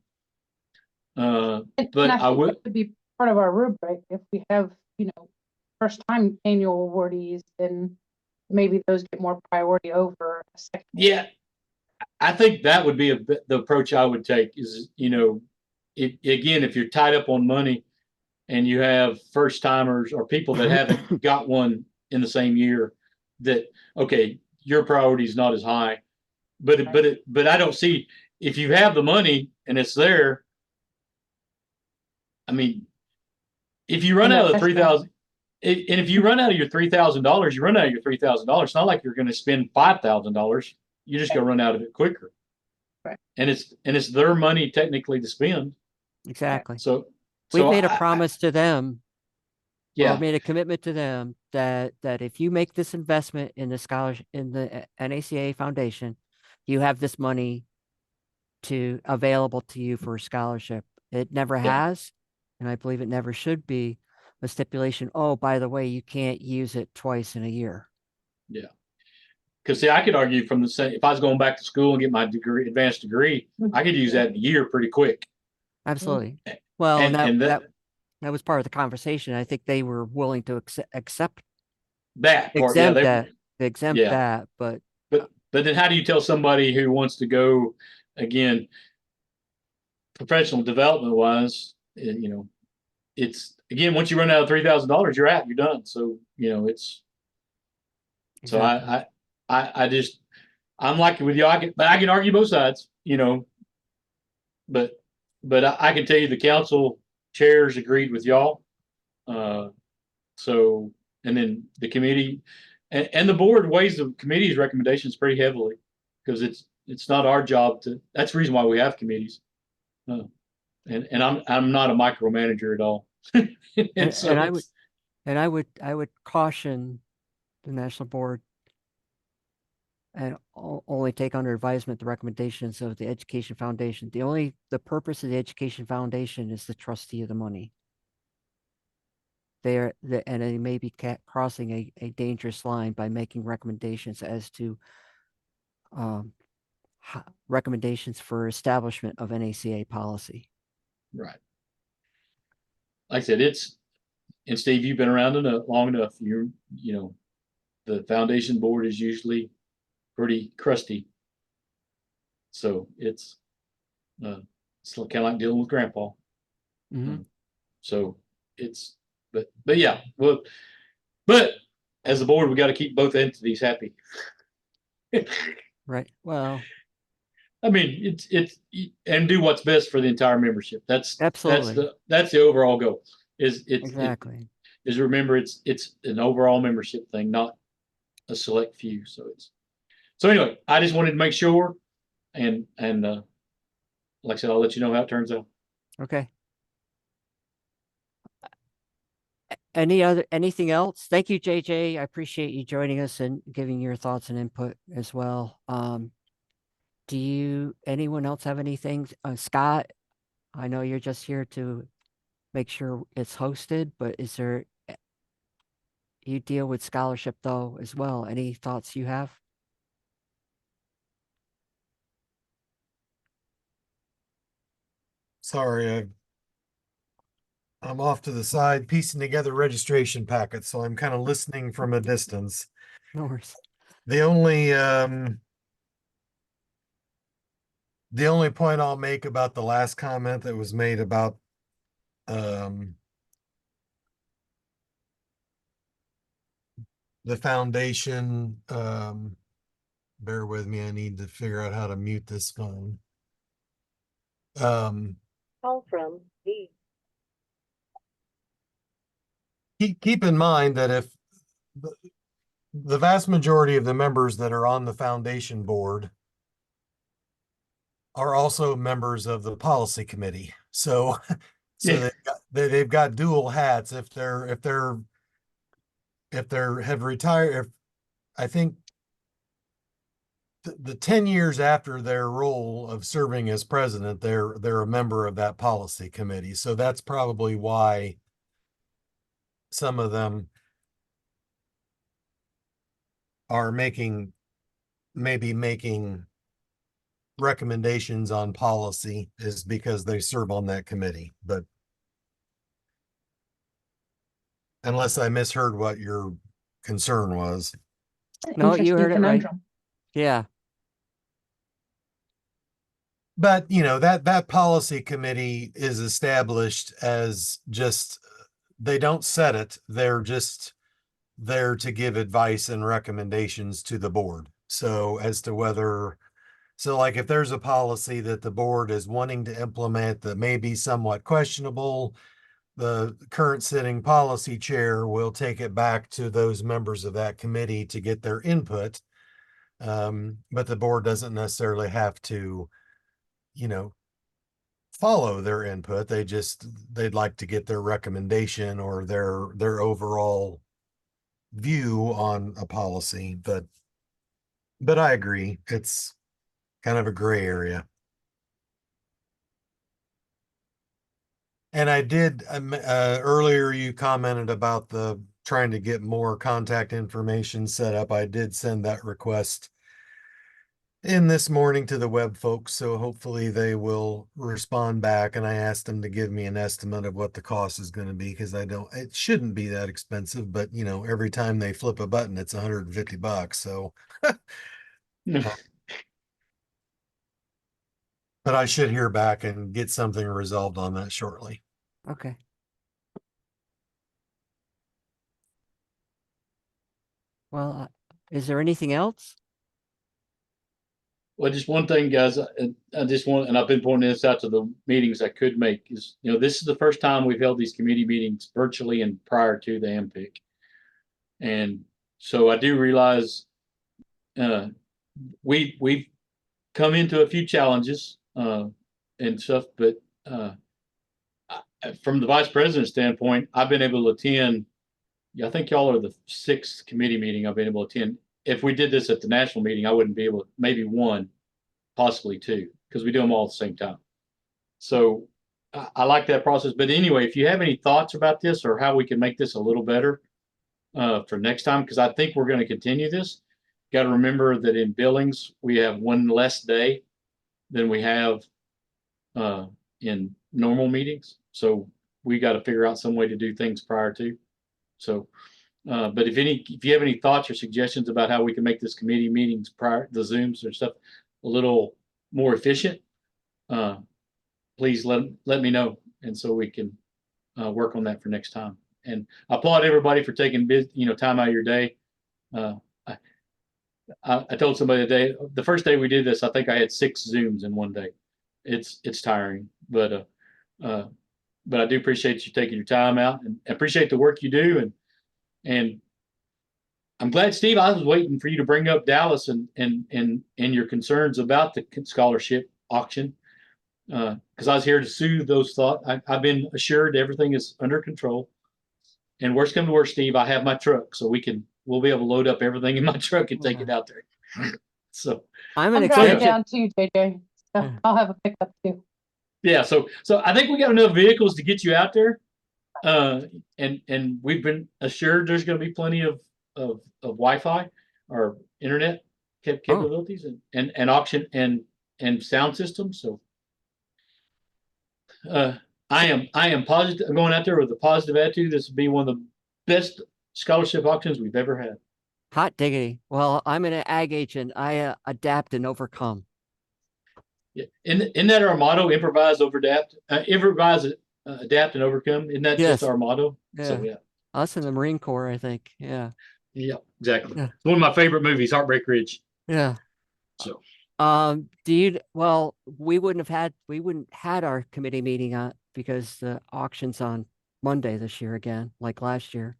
And But I I think would, that could be part of our rubric. If we have, you know, first time annual awardees, then maybe those get more priority over a second. yeah, I think that would be the approach I would take is, you know, if you're tied up on money and you have first timers or people that haven't got one in the same year, that, okay, your priority is not as high. But I don't see, if you have the money and it's there, I mean, if you run And out of the that's 3,000, and if you run out of your $3,000, you run out of your $3,000. It's not like you're going to spend $5,000. You're just going to run out of it quicker. Right. And it's their money technically to spend. Exactly. So We've made a I- promise to them, or yeah, made a commitment to them that if you make this investment in the scholarship, in the NACA Foundation, you have this money available to you for a scholarship. It never Yeah. has, and I believe it never should be a stipulation. Oh, by the way, you can't use it twice in a year. because see, I could argue from the same. If I was going back to school and get my degree, advanced degree, I could use that in a year pretty quick. Absolutely. Well, And that was part of the conversation. I think they were willing to exempt that part, yeah, yeah. that, but But then how do you tell somebody who wants to go again, professional development wise, you know, it's again, once you run out of $3,000, you're done. So, you know, so exactly. I just, I'm like with you. But I can argue both sides, you know, but I can tell you the council chairs agreed with y'all. So, and then the committee and the board weighs the committee's recommendations pretty heavily because it's not our job that's the reason why we have committees. And I'm not a micromanager at all. And So I would caution the national board and only take under advisement the recommendations of the Education Foundation. The purpose of the Education Foundation is the trustee of the money. And they may be crossing a dangerous line by making recommendations as to recommendations for establishment of NACA policy. Right. Like I said, and Steve, you've been around long enough. You know, the foundation board is usually pretty crusty. So it's kind of like dealing with grandpa. Mhm. So but yeah, well, but as a board, we got to keep both entities happy. Right. Well, I mean, and do what's best for the entire membership. That's absolutely. that's the overall goal. Exactly. Is remember it's an overall membership thing, not a select few. So anyway, I just wanted to make sure, and like I said, I'll let you know how it turns out. Okay. Anything else? Thank you, JJ. I appreciate you joining us and giving your thoughts and input as well. Anyone else have anything? Scott, I know you're just here to make sure it's hosted, but you deal with scholarship though as well. Any thoughts you have? Sorry, I'm off to the side piecing together registration packets, so I'm kind of listening from a distance. No worries. The only point I'll make about the last comment that was made about the foundation, bear with me, I need to figure out how to mute this phone. Call from D. Keep in mind that if the vast majority of the members that are on the foundation board are also members of the policy committee. So Yeah. they've got dual hats. If have retired, I think the 10 years after their role of serving as president, they're a member of that policy committee. So that's probably why some of them are maybe making recommendations on policy, is because they serve on that committee. But unless I misheard what your concern was. No, you Interesting heard it right. conundrum. Yeah. But that policy committee is established as just, they don't set it, they're just there to give advice and recommendations to the board. So as to like if there's a policy that the board is wanting to implement that may be somewhat questionable, the current sitting policy chair will take it back to those members of that committee to get their input. But the board doesn't necessarily have to, follow their input. They'd like to get their recommendation or their overall view on a policy. But I agree, it's kind of a gray area. And I did, earlier you commented about the trying to get more contact information set up. I did send that request in this morning to the web folks, so hopefully they will respond back. And I asked them to give me an estimate of what the cost is going to be, because it shouldn't be that expensive, but every time they flip a button, it's $150. So, but I should hear back and get something resolved on that shortly. Okay. Well, is there anything else? Well, just one thing, guys, I just want, and I've been pointing this out to the meetings I could make, is, this is the first time we've held these committee meetings virtually and prior to the MPIC. And so I do realize we've come into a few challenges and stuff, but from the vice president's standpoint, I've been able to attend, I think y'all are the 6th committee meeting I've been able to attend. If we did this at the national meeting, I wouldn't be able to, maybe 1, possibly 2, because we do them all at the same time. So I like that process. But anyway, if you have any thoughts about this or how we can make this a little better for next time, because I think we're going to continue this, got to remember that in Billings, we have one less day than we have in normal meetings. So we got to figure out some way to do things prior to. So, but if you have any thoughts or suggestions about how we can make this committee meetings prior, the Zooms or stuff, a little more efficient, please let me know, and so we can work on that for next time. And I applaud everybody for taking time out of your day. I told somebody the first day we did this, I think I had 6 Zooms in one day. It's tiring, but I do appreciate you taking your time out and appreciate the work you do. And I'm glad, Steve, I was waiting for you to bring up Dallas and your concerns about the scholarship auction. Because I was here to soothe those thoughts. I've been assured everything is under control. And worst come to worst, Steve, I have my truck, so we'll be able to load up everything in my truck and take it out there. So I'm I'm an driving exception. down too, JJ. So Yeah. I'll have a pickup too. yeah, so I think we got enough vehicles to get you out there. And we've been assured there's going to be plenty of Wi-Fi or internet capabilities and auction and sound systems. So I am positive. I'm going out there with a positive attitude. This will be one of the best scholarship auctions we've ever had. Hot diggity. Well, I'm an ag agent. I adapt and overcome. Yeah. Isn't that our motto? Improvise, adapt, adapt, and overcome. Isn't that Yes. just our motto? Yeah. So yeah. Us in the Marine Corps, I think. Yeah. Yeah, exactly. Yeah. It's one of my favorite movies, Heartbreak Ridge. Yeah. So we wouldn't had our committee meeting because the auction's on Monday this year again, like last year.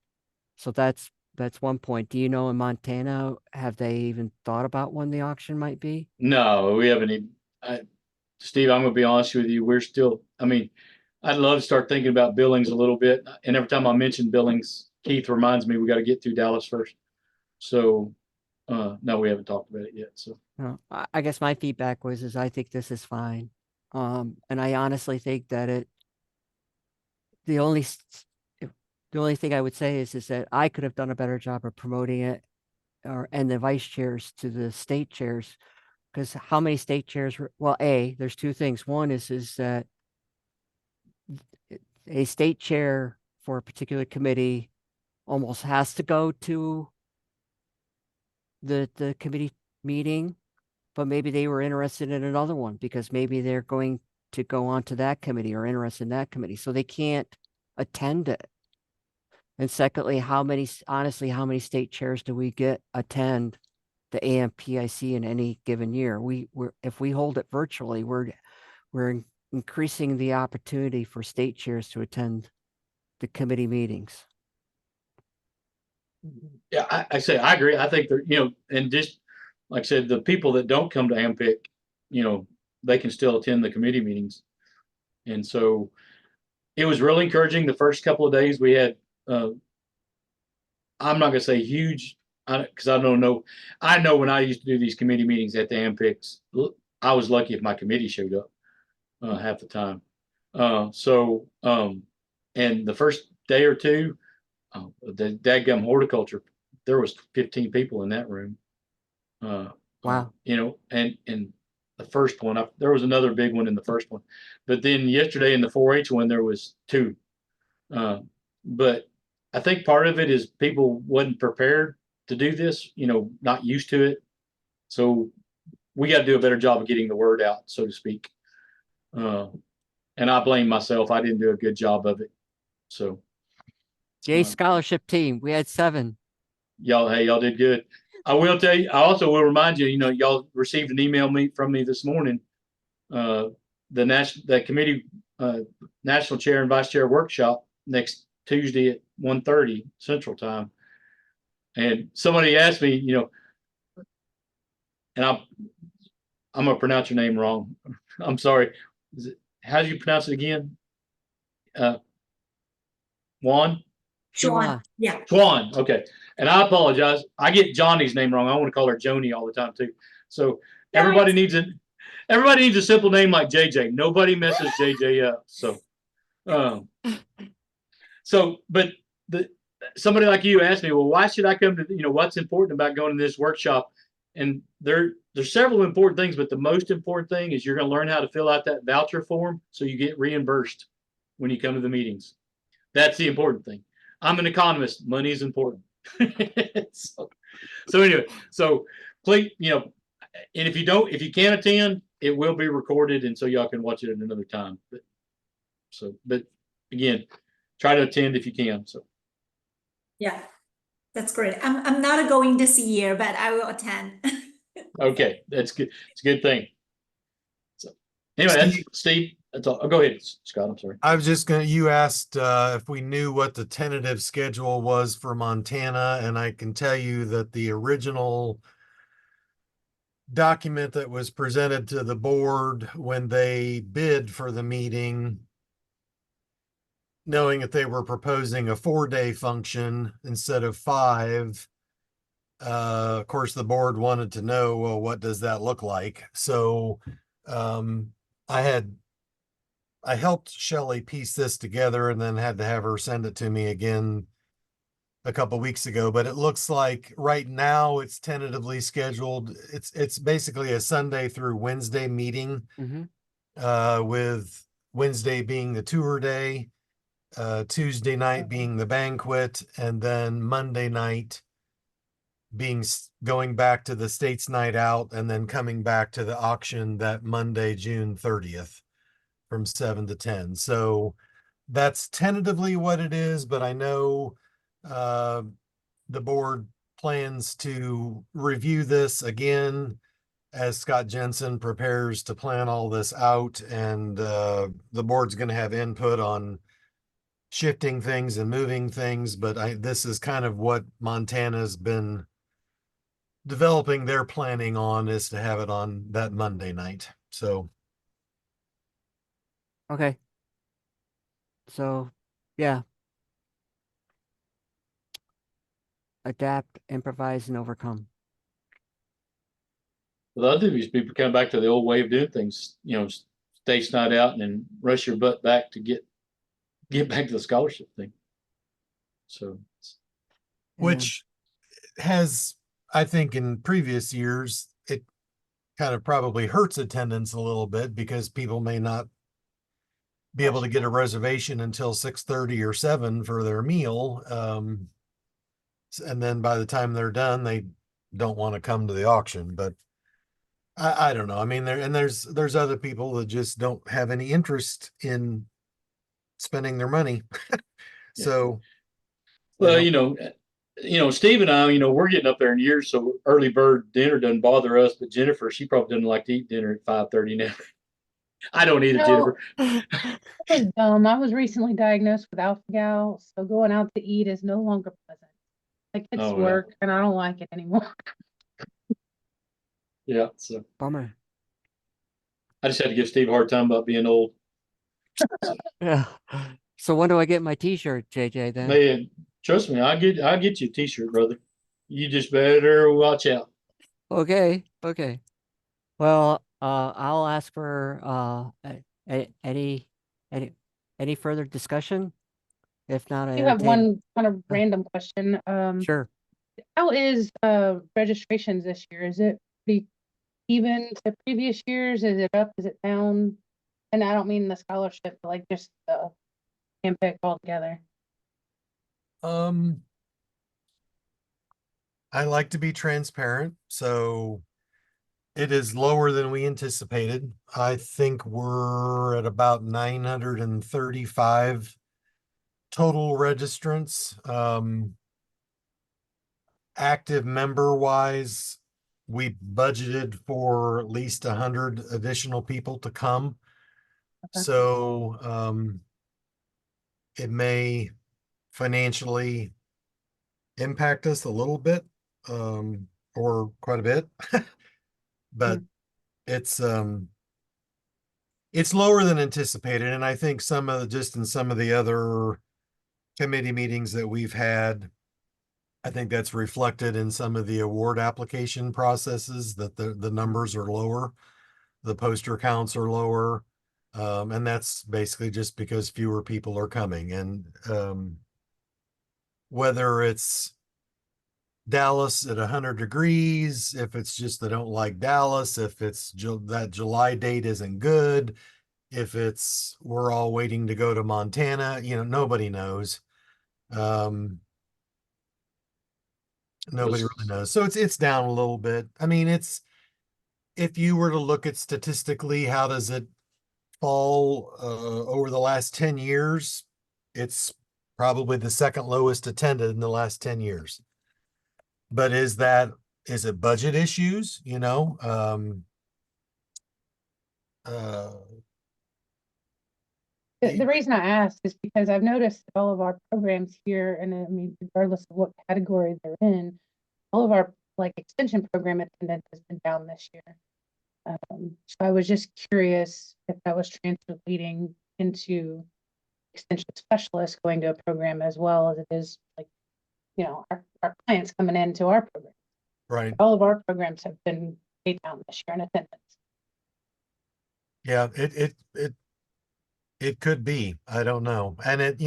So that's one point. Do you know in Montana, have they even thought about when the auction might be? no, we haven't even. Steve, I'm going to be honest with you. We're still. I mean, I'd love to start thinking about Billings a little bit. And every time I mention Billings, Keith reminds me we got to get through Dallas first. So no, we haven't talked about it yet. So No, I guess my feedback is I think this is fine. And I honestly think that the only thing I would say is that I could have done a better job of promoting it and the vice chairs to the state chairs, because how many state chairs there's two things. One is that a state chair for a particular committee almost has to go to the committee meeting, but maybe they were interested in another one because maybe they're going to go on to that committee or interested in that committee, so they can't attend it. And secondly, how many state chairs do we get attend the AMPIC in any given year? If we hold it virtually, we're increasing the opportunity for state chairs to attend the committee meetings. yeah, I say I agree. I think they're and just like I said, the people that don't come to AMPIC, they can still attend the committee meetings. And so it was really encouraging. The first couple of days we had, I'm not going to say huge, because I don't know. I know when I used to do these committee meetings at the AMPICs, I was lucky if my committee showed up half the time. And the first day or two, the dadgum horticulture, there was 15 people in that room. Wow. And the first one, there was another big one in the first one, but then yesterday in the 4-H one, there was 2. But I think part of it is people wasn't prepared to do this, not used to it. So we got to do a better job of getting the word out, so to speak. And I blame myself. I didn't do a good job of it. So Yay, scholarship team. We had 7. y'all did good. I will tell you, I also will remind you, y'all received an email from me this morning. The committee national chair and vice chair workshop next Tuesday at 1:30 Central Time. And somebody asked me, and I'm gonna pronounce your name wrong. I'm sorry. How do you pronounce it again? Juan? Sean, yeah. Juan. Okay. And I apologize. I get Johnny's name wrong. I want to call her Joni all the time too. So everybody needs a simple name like JJ. Nobody messes JJ up. So, but somebody like you asked me, well, why should I come to, what's important about going to this workshop? And there's several important things, but the most important thing is you're going to learn how to fill out that voucher form so you get reimbursed when you come to the meetings. That's the important thing. I'm an economist. Money is important. so anyway, so please, and if you can't attend, it will be recorded, and so y'all can watch it at another time. But again, try to attend if you can. So Yeah, that's great. I'm not going this year, but I will attend. okay, that's good. It's a good thing. So anyway, that's Steve. That's all. Oh, go ahead, Scott. I'm sorry. I was just gonna, you asked if we knew what the tentative schedule was for Montana, and I can tell you that the original document that was presented to the board when they bid for the meeting, knowing that they were proposing a 4-day function instead of 5, of course, the board wanted to know, well, what does that look like? So I helped Shelley piece this together and then had to have her send it to me again a couple weeks ago, but it looks like right now it's tentatively scheduled. It's basically a Sunday through Wednesday meeting, with Wednesday being the tour day, Tuesday night being the banquet, and then Monday night being going back to the States Night Out, and then coming back to the auction that Monday, June 30th from 7 to 10. So that's tentatively what it is, but I know the board plans to review this again as Scott Jensen prepares to plan all this out, and the board's going to have input on shifting things and moving things, but this is kind of what Montana's been developing their planning on, is to have it on that Monday night. So Okay. So, yeah. Adapt, improvise, and overcome. The other thing is people come back to the old way of doing things, States Night Out and then rush your butt back to get back to the scholarship thing. So, which has, I think in previous years, it kind of probably hurts attendance a little bit because people may not be able to get a reservation until 6:30 or 7 for their meal. And then by the time they're done, they don't want to come to the auction. But I don't know. I mean, there's other people that just don't have any interest in spending their money. So, well, Steve and I, we're getting up there in years, so early bird dinner doesn't bother us. But Jennifer, she probably doesn't like to eat dinner at 5:30 now. I don't eat it, No. Jennifer. That was dumb. I was recently diagnosed with alpha-gal, so going out to eat is no longer pleasant. Like, it's Oh, yeah. work, and I don't like it anymore. Yeah, so Bummer. I just had to give Steve a hard time about being old. Yeah. So when do I get my t-shirt, JJ, then? Man, trust me, I'll get you a t-shirt, brother. You just better watch out. Okay. Well, I'll ask for any further discussion. If not, I You have entertain. one kind of random question. Sure. How is registrations this year? Is it pretty even to previous years? Is it up? Is it down? And I don't mean the scholarship, but like just the impact altogether. I like to be transparent, so it is lower than we anticipated. I think we're at about 935 total registrants. Active member wise, we budgeted for at least 100 additional people to come. Okay. So it may financially impact us a little bit, or quite a bit. But it's lower than anticipated, and I think some of the other committee meetings that we've had, I think that's reflected in some of the award application processes, that the numbers are lower, the poster counts are lower, and that's basically just because fewer people are coming. And whether it's Dallas at 100 degrees, if it's just they don't like Dallas, if it's that July date isn't good, if it's we're all waiting to go to Montana, nobody knows. Nobody really knows. So it's down a little bit. I mean, if you were to look at statistically, how does it fall over the last 10 years? It's probably the second lowest attended in the last 10 years. But is it budget issues? The reason I ask is because I've noticed that all of our programs here, and I mean, regardless of what category they're in, all of our like extension program attendance has been down this year. So I was just curious if that was translating into extension specialists going to a program as well as it is like, our clients coming into our program. Right. All of our programs have been way down this year in attendance. Yeah, it could be. I don't know. And I've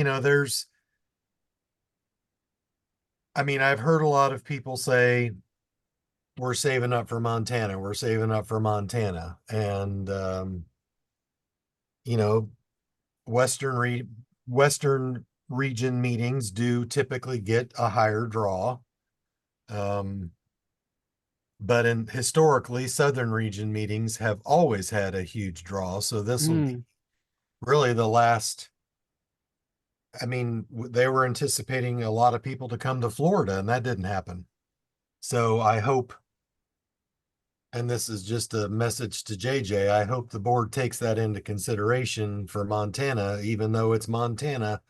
heard a lot of people say we're saving up for Montana. We're saving up for Montana. And Western region meetings do typically get a higher draw. But historically, Southern region meetings have always had a huge draw. So this will be really the last. I mean, they were anticipating a lot of people to come to Florida, and that didn't happen. So I hope, and this is just a message to JJ, I hope the board takes that into consideration for Montana, even though it's Montana.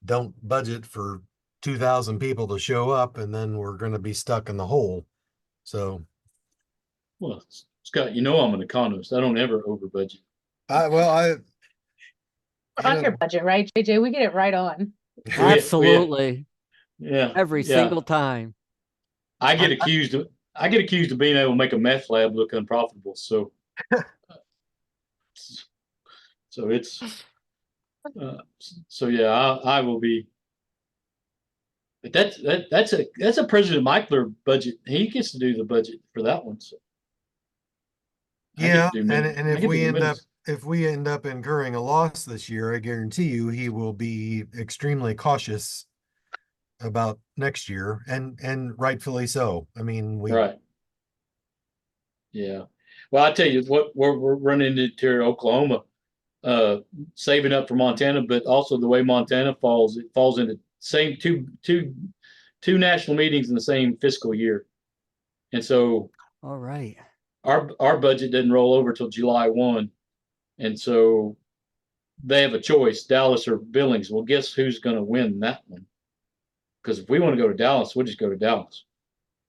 Don't budget for 2,000 people to show up, and then we're going to be stuck in the hole. So, Well, Scott, I'm an economist. I don't ever over budget. On your budget, right, JJ? We get it right on. Absolutely. Yeah. Every single time. I get accused of being able to make a meth lab look unprofitable. So it's so yeah, I will be. But that's a President Michler budget. He gets to do the budget for that one. So yeah, and if we end up incurring a loss this year, I guarantee you he will be extremely cautious about next year, and rightfully so. I mean, right. Yeah. Well, I tell you what, we're running into Oklahoma, saving up for Montana, but also the way Montana falls, it falls into same two national meetings in the same fiscal year, and so all right, our budget doesn't roll over till July 1, and so they have a choice, Dallas or Billings. Well, guess who's going to win that one? Because if we want to go to Dallas, we'll just go to Dallas.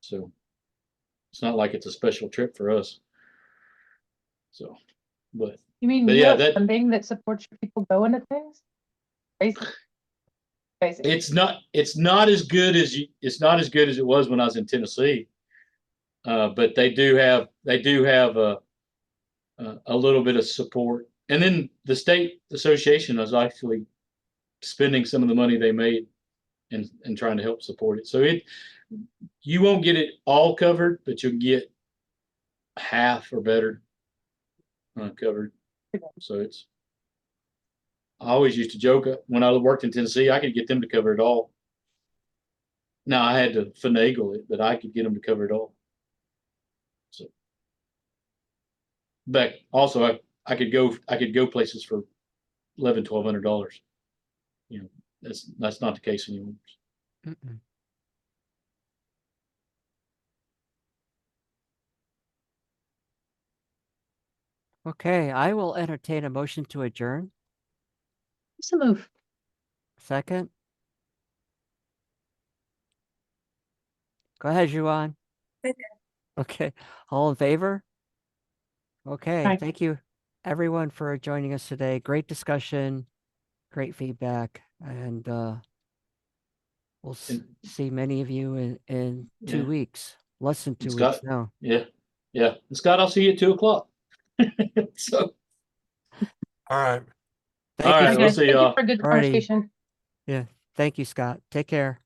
So it's not like it's a special trip for us. So, but you mean you have funding that supports your people going to things? Crazy. It's not as good as it was when I was in Tennessee. But they do have a little bit of support, and then the state association is actually spending some of the money they made and trying to help support it. So you won't get it all covered, but you'll get half or better covered. So I always used to joke when I worked in Tennessee, I could get them to cover it all. Now I had to finagle it, but I could get them to cover it all. So, but also I could go places for $1,100-$1,200. That's not the case anymore. Mm-mm. Okay, I will entertain a motion to adjourn. It's a move. Second. Go ahead, Juan. Okay, all in favor? Okay, Aye. thank you everyone for joining us today. Great discussion, great feedback, and we'll see many of you in 2 weeks. Less than 2 weeks now. Yeah. And Scott, I'll see you at 2:00. So. All right. Thank you. We'll see y'all. Thank you for a good conversation. Yeah, thank you, Scott. Take care.